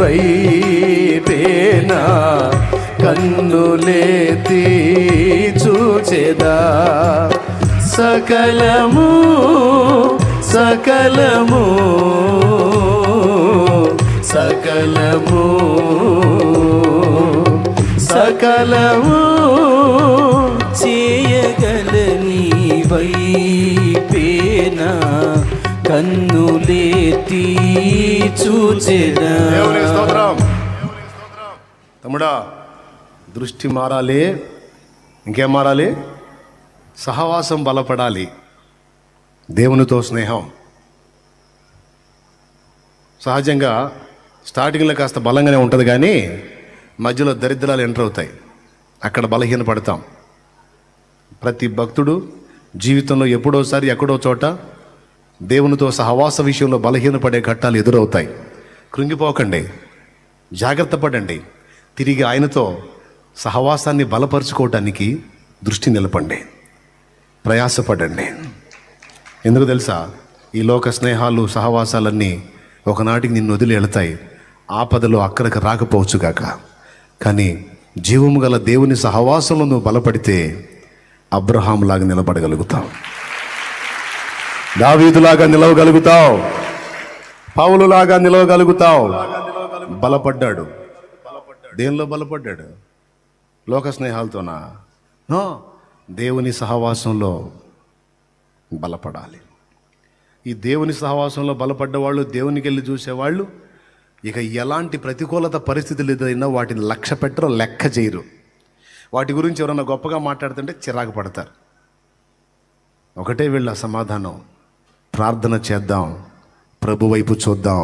వైపేనా కన్నులేతి చూచెదా. సకలము సకలము సకలము సకలము చేయగలని వైపేనా కన్నులేతి చూచెదా. తమ్ముడా, దృష్టి మారాలి. ఇంకేం మారాలి? సహవాసం బలపడాలి. దేవునితో స్నేహం. సహజంగా స్టార్టింగ్లో కాస్త బలంగానే ఉంటుంది, కానీ మధ్యలో దరిద్రాలు ఎంటర్ అవుతాయి. అక్కడ బలహీన పడతాం. ప్రతి భక్తుడు జీవితంలో ఎప్పుడోసారి ఎక్కడో చోట దేవునితో సహవాస విషయంలో బలహీనపడే ఘట్టాలు ఎదురవుతాయి. కృంగిపోకండి, జాగ్రత్త పడండి. తిరిగి ఆయనతో సహవాసాన్ని బలపరుచుకోవటానికి దృష్టి నిలపండి, ప్రయాసపడండి. ఎందుకు తెలుసా? ఈ లోక స్నేహాలు సహవాసాలన్నీ ఒకనాటికి నిన్ను వదిలి వెళతాయి. ఆపదలో అక్కడికి రాకపోవచ్చుగాక, కానీ జీవము గల దేవుని సహవాసంలో నువ్వు బలపడితే అబ్రహాములాగా నిలబడగలుగుతావు, దావీదులాగా నిలవగలుగుతావు, పౌలులాగా నిలవగలుగుతావు. బలపడ్డాడు. దేనిలో బలపడ్డాడు? లోక స్నేహాలతోనా? నో, దేవుని సహవాసంలో బలపడాలి. ఈ దేవుని సహవాసంలో బలపడ్డవాళ్ళు, దేవునికి వెళ్ళి చూసేవాళ్ళు ఇక ఎలాంటి ప్రతికూలత పరిస్థితులు ఎదురైనా వాటిని లక్ష్య పెట్టరు, లెక్క చేయరు. వాటి గురించి ఎవరన్నా గొప్పగా మాట్లాడుతుంటే చిరాకు పడతారు. ఒకటే వీళ్ళ సమాధానం, ప్రార్థన చేద్దాం, ప్రభు వైపు చూద్దాం,